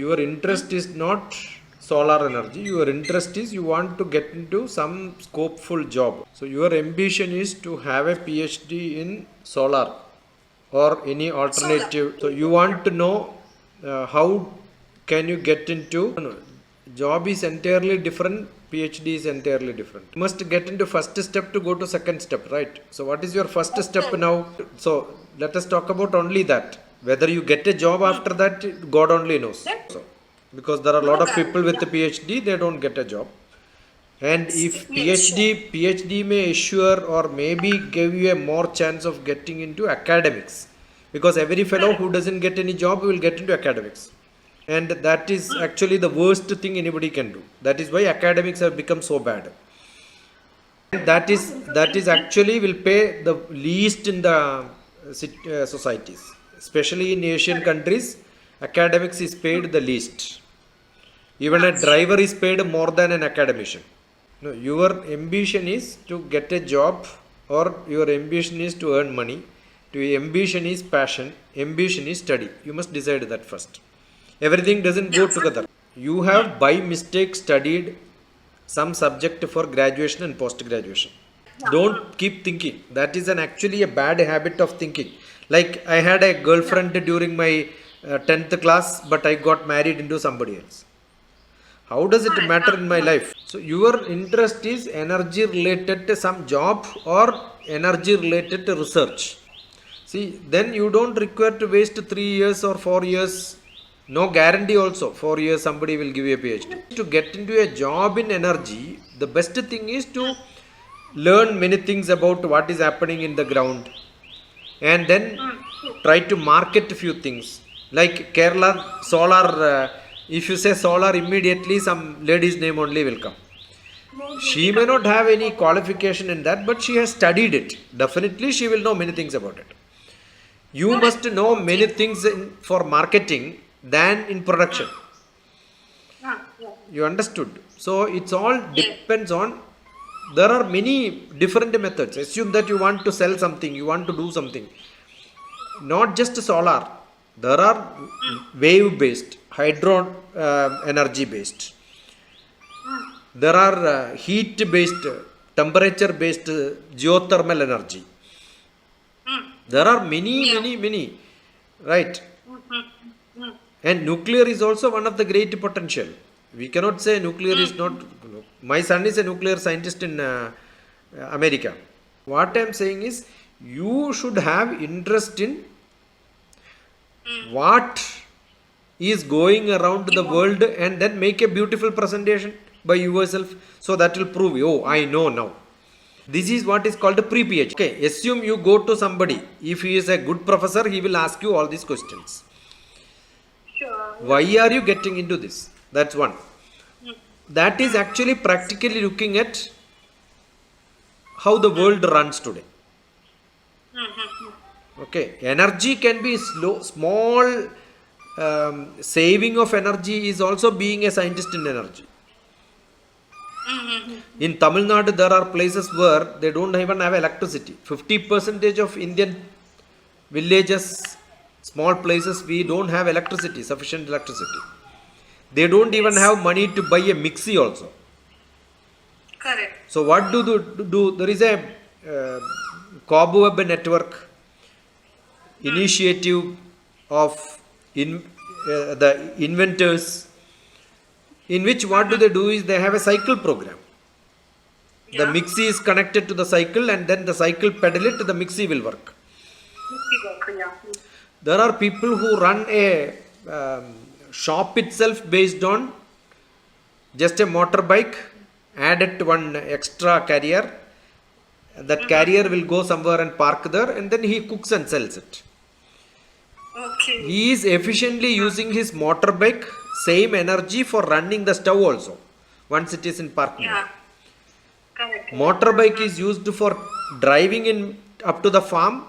Your interest is not solar energy. Your interest is you want to get into some scopeful job. So your ambition is to have a PhD in solar or any alternative. So you want to know how can you get into job is entirely different, PhD is entirely different. You must get into first step to go to second step, right? So what is your first step now? So let us talk about only that. Whether you get a job after that, God only knows. So, because there are a lot of people with a PhD, they don't get a job. And if PhD may assure or maybe give you a more chance of getting into academics, because every fellow who doesn't get any job will get into academics, and that is actually the worst thing anybody can do. That is why academics have become so bad. That is actually will pay the least in the societies, especially in Asian countries. Academics is paid the least. Even a driver is paid more than an academician. No, your ambition is to get a job, or your ambition is to earn money. Your ambition is passion. Ambition is study. You must decide that first. Everything doesn't go together. You have by mistake studied some subject for graduation and post graduation. Don't keep thinking. That is actually a bad habit of thinking. Like I had a girlfriend during my 10th class, but I got married into somebody else. How does it matter in my life? So your interest is energy related to some job or energy related to research. See, then you don't require to waste 3 years or 4 years. No guarantee also. 4 years somebody will give you a PhD. To get into a job in energy, the best thing is to learn many things about what is happening in the ground, and then try to market a few things. Like Kerala solar, if you say solar, immediately some lady's name only will come. She may not have any qualification in that, but she has studied it. Definitely she will know many things about it. You must know many things for marketing than in production. You understood? So it's all depends on, there are many different methods. Assume that you want to sell something, you want to do something. Not just solar. There are wave based, hydro energy based. There are heat based, temperature based, geothermal energy. There are many, right? And nuclear is also one of the great potential. We cannot say nuclear is not. My son is a nuclear scientist in America. What I am saying is, you should have interest in what is going around the world, and then make a beautiful presentation by yourself. So that will prove, oh, I know now. This is what is called a pre-PhD. Okay, assume you go to somebody. If he is a good professor, he will ask you all these questions. Sure. Why are you getting into this? That's one. That is actually practically looking at how the world runs today. Okay, energy can be small. Saving of energy is also being a scientist in energy. In Tamil Nadu, there are places where they don't even have electricity. 50% of Indian villages, small places, we don't have electricity, sufficient electricity. They don't even have money to buy a mixie also. Correct. So what do? There is a Cobweb network initiative of the inventors, in which what do is they have a cycle program. The mixie is connected to the cycle, and then the cycle pedal it, the mixie will work. There are people who run a shop itself based on just a motorbike, added one extra carrier. That carrier will go somewhere and park there, and then he cooks and sells it. Okay. He is efficiently using his motorbike, same energy for running the stove also, once it is in park mode. Correct. Motorbike is used for driving in up to the farm.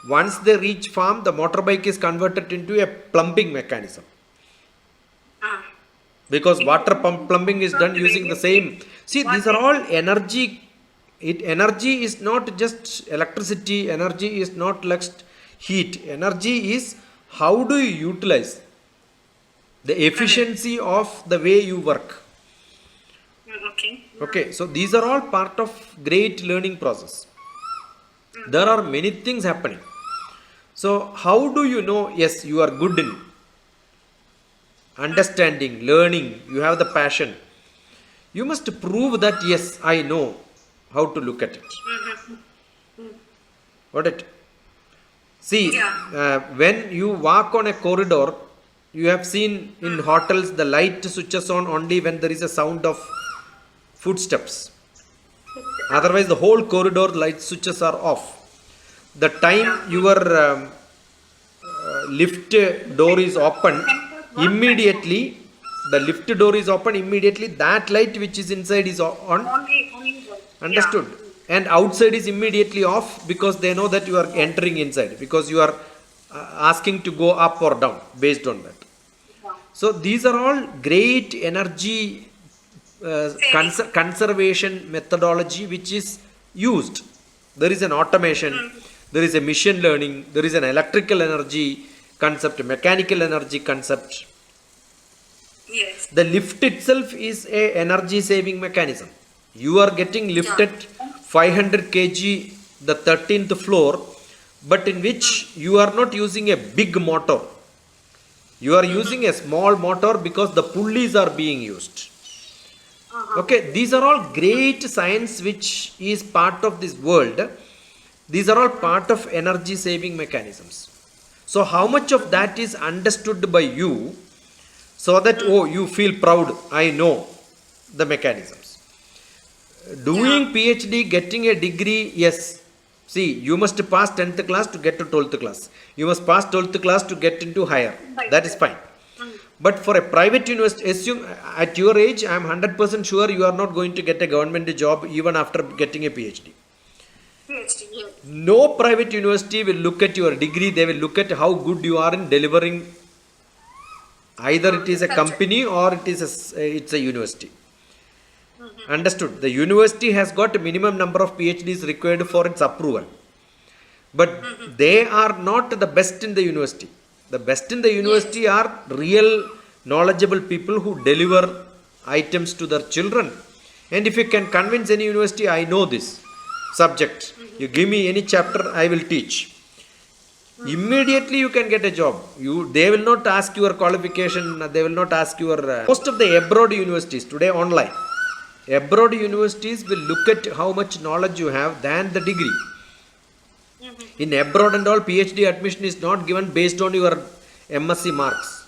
Once they reach farm, the motorbike is converted into a plumbing mechanism. Because water plumbing is done using the same. See, these are all energy. Energy is not just electricity. Energy is not just heat. Energy is how do you utilize. the efficiency of the way you work. Okay. Okay, so these are all part of great learning process. There are many things happening. So how do you know, yes, you are good in understanding, learning, you have the passion? You must prove that, yes, I know how to look at it. Got it? See, Yeah. when you walk on a corridor, you have seen in hotels the light switches on only when there is a sound of footsteps. Otherwise, the whole corridor light switches are off. The time your lift door is open, immediately the lift door is open, immediately that light which is inside is on. Only one. Understood? And outside is immediately off because they know that you are entering inside, because you are asking to go up or down based on that. Yeah. So these are all great energy conservation methodology which is used. There is an automation, there is a machine learning, there is an electrical energy concept, mechanical energy concept. Yes. The lift itself is a energy saving mechanism. You are getting lifted 500 kg the 13th floor, but in which you are not using a big motor. You are using a small motor because the pulleys are being used. Okay, these are all great science which is part of this world. These are all part of energy saving mechanisms. So how much of that is understood by you, so that, oh, you feel proud, I know the mechanisms. Doing PhD, getting a degree, yes. See, you must pass 10th class to get to 12th class. You must pass 12th class to get into higher. That is fine. But for a private university, assume at your age, I am 100% sure you are not going to get a government job even after getting a PhD. PhD. Yes. No private university will look at your degree, they will look at how good you are in delivering. Either it is a company or it's a university. Understood? The university has got a minimum number of PhDs required for its approval. But they are not the best in the university. The best in the university are real knowledgeable people who deliver items to their children. And if you can convince any university, I know this subject, you give me any chapter, I will teach. Immediately you can get a job. They will not ask your qualification, they will not ask your most of the abroad universities today online. Abroad universities will look at how much knowledge you have than the degree. In abroad and all, PhD admission is not given based on your MSc marks.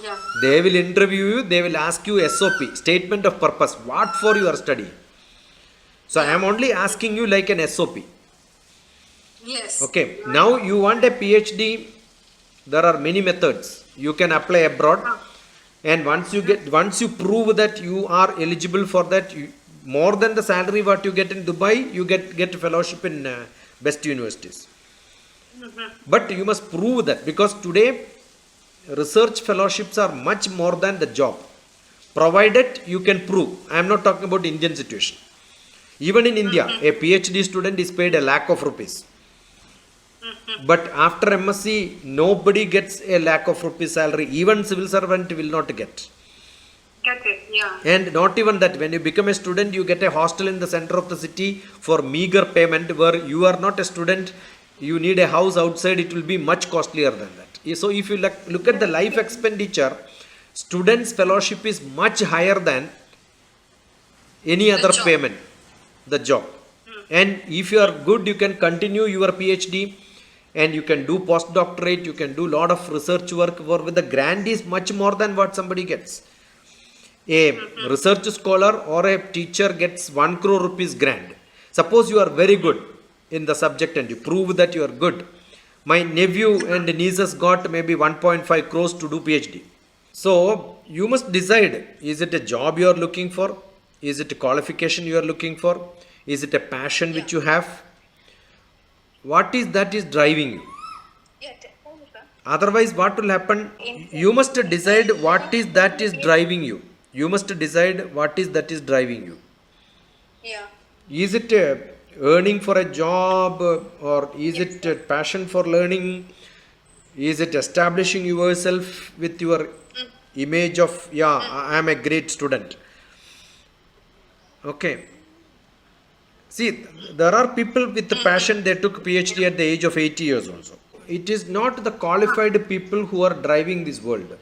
Yeah. They will interview you, they will ask you SOP, statement of purpose, what for you are studying. So I am only asking you like an SOP. Yes. Okay, now you want a PhD, there are many methods. You can apply abroad. And once you prove that you are eligible for that, more than the salary what you get in Dubai, you get fellowship in best universities. But you must prove that, because today research fellowships are much more than the job, provided you can prove. I am not talking about Indian situation. Even in India, a PhD student is paid ₹1,00,000. But after MSc, nobody gets ₹1,00,000 salary. Even civil servant will not get. Get it. Yeah. And not even that. When you become a student, you get a hostel in the center of the city for meager payment, where you are not a student, you need a house outside, it will be much costlier than that. So if you look at the life expenditure, students' fellowship is much higher than any other payment, the job. And if you are good, you can continue your PhD and you can do postdoctorate, you can do lot of research work, with the grant is much more than what somebody gets. A research scholar or a teacher gets ₹1 crore grant. Suppose you are very good in the subject and you prove that you are good. My nephew and nieces got maybe 1.5 crores to do PhD. So you must decide, is it a job you are looking for? Is it a qualification you are looking for? Is it a passion which you have? What is that is driving you? Otherwise, what will happen? You must decide what is that is driving you. You must decide what is that is driving you. Yeah. Is it earning for a job, or is it a passion for learning? Is it establishing yourself with your image of, yeah, I am a great student? Okay. See, there are people with the passion, they took PhD at the age of 80 years also. It is not the qualified people who are driving this world.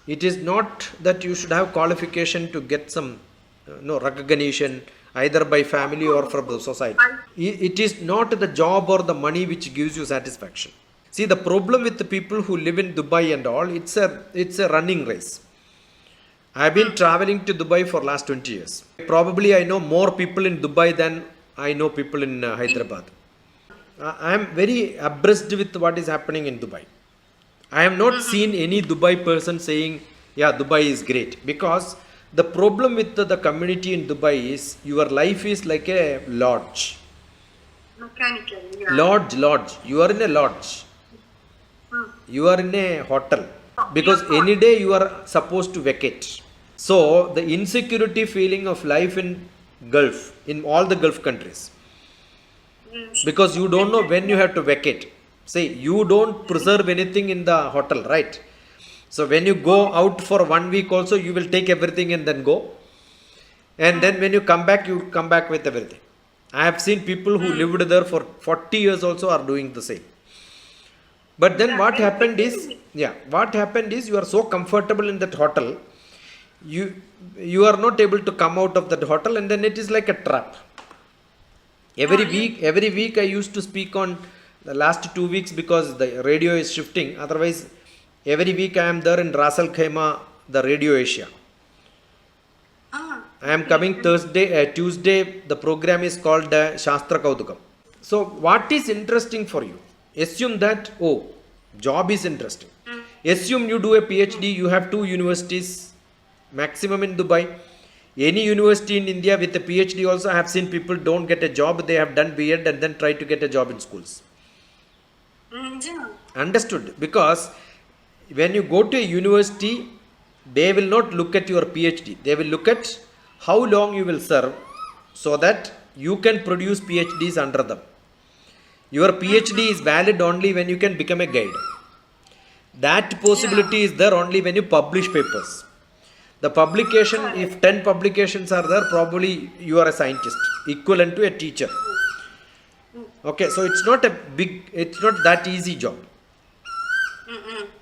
It is not that you should have qualification to get some recognition either by family or from the society. It is not the job or the money which gives you satisfaction. See, the problem with the people who live in Dubai and all, it's a running race. I have been traveling to Dubai for last 20 years. Probably I know more people in Dubai than I know people in Hyderabad. I am very abreast with what is happening in Dubai. I have not seen any Dubai person saying, yeah, Dubai is great. Because the problem with the community in Dubai is your life is like a lodge. Mechanical, yeah. Lodge. You are in a lodge. You are in a hotel. Because any day you are supposed to vacate. So the insecurity feeling of life in Gulf, in all the Gulf countries. Because you don't know when you have to vacate. See, you don't preserve anything in the hotel, right? So when you go out for 1 week also, you will take everything and then go. And then when you come back with everything. I have seen people who lived there for 40 years also are doing the same. But then what happened is you are so comfortable in that hotel, you are not able to come out of that hotel, and then it is like a trap. Every week I used to speak on the last 2 weeks because the radio is shifting. Otherwise, every week I am there in Ras Al Khaimah, the Radio Asia. I am coming Tuesday. The program is called Shastra Kaudukam. So, what is interesting for you? Assume that, job is interesting. Assume you do a PhD, you have 2 universities, maximum in Dubai. Any university in India with a PhD also, I have seen people don't get a job, they have done B.Ed and then try to get a job in schools. Understood? Because when you go to a university, they will not look at your PhD. They will look at how long you will serve so that you can produce PhDs under them. Your PhD is valid only when you can become a guide. That possibility is there only when you publish papers. The publication, if 10 publications are there, probably you are a scientist, equivalent to a teacher. Okay, so it's not that easy job.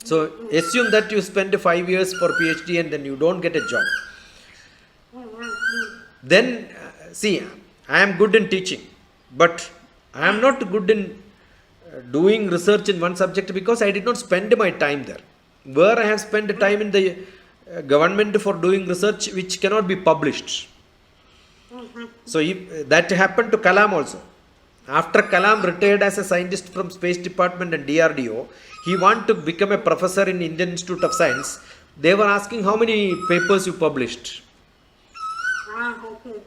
So assume that you spend 5 years for PhD and then you don't get a job. Then, see, I am good in teaching, but I am not good in doing research in one subject because I did not spend my time there. Where I have spent time in the government for doing research which cannot be published. So if that happened to Kalam also. After Kalam retired as a scientist from Space Department and DRDO, he wanted to become a professor in Indian Institute of Science. They were asking how many papers you published.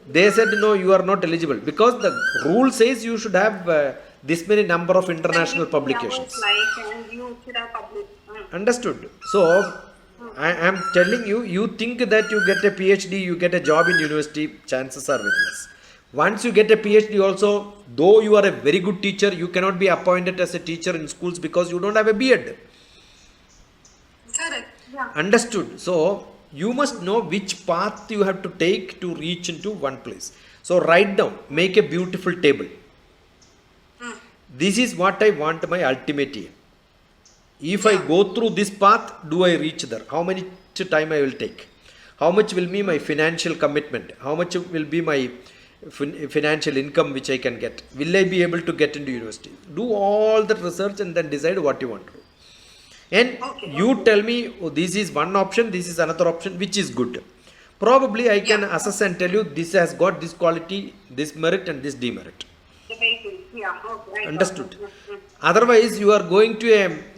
They said no, you are not eligible because the rule says you should have this many number of international publications. Understood? So I am telling you, you think that you get a PhD, you get a job in university, chances are very less. Once you get a PhD also, though you are a very good teacher, you cannot be appointed as a teacher in schools because you don't have a B.Ed. Correct. Yeah. Understood? So you must know which path you have to take to reach into one place. So write down, make a beautiful table. This is what I want my ultimate aim. If I go through this path, do I reach there? How much time I will take? How much will be my financial commitment? How much will be my financial income which I can get? Will I be able to get into university? Do all that research and then decide what you want to do. And you tell me, this is one option, this is another option, which is good. Probably I can assess and tell you this has got this quality, this merit and this demerit. Understood? Otherwise, you are going to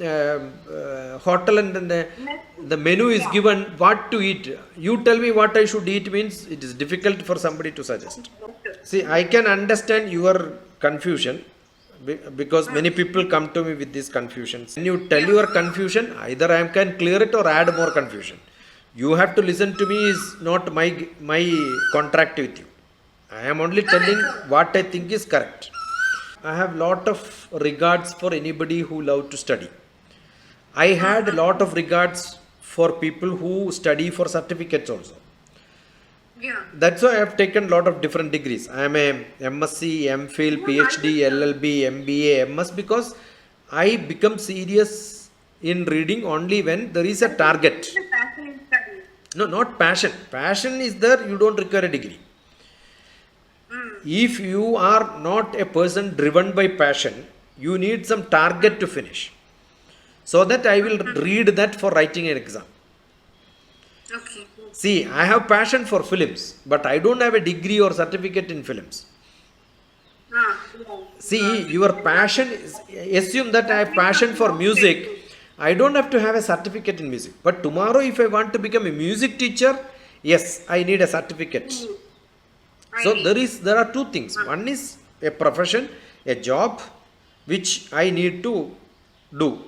a hotel and then the menu is given what to eat. You tell me what I should eat means it is difficult for somebody to suggest. See, I can understand your confusion because many people come to me with these confusions. When you tell your confusion, either I can clear it or add more confusion. You have to listen to me is not my contract with you. I am only telling what I think is correct. have lot of regards for anybody who love to study. I had a lot of regards for people who study for certificates also. Yeah. That's why I have taken lot of different degrees. I am a MSc, MPhil, PhD, LLB, MBA, MS because I become serious in reading only when there is a target. The passion in study. No, not passion. Passion is there, you don't require a degree. If you are not a person driven by passion, you need some target to finish. So that I will read that for writing an exam. Okay. See, I have passion for films, but I don't have a degree or certificate in films. Yeah. See, your passion is, assume that I have passion for music. I don't have to have a certificate in music. But tomorrow, if I want to become a music teacher, yes, I need a certificate. So there are two things. One is a profession, a job, which I need to do.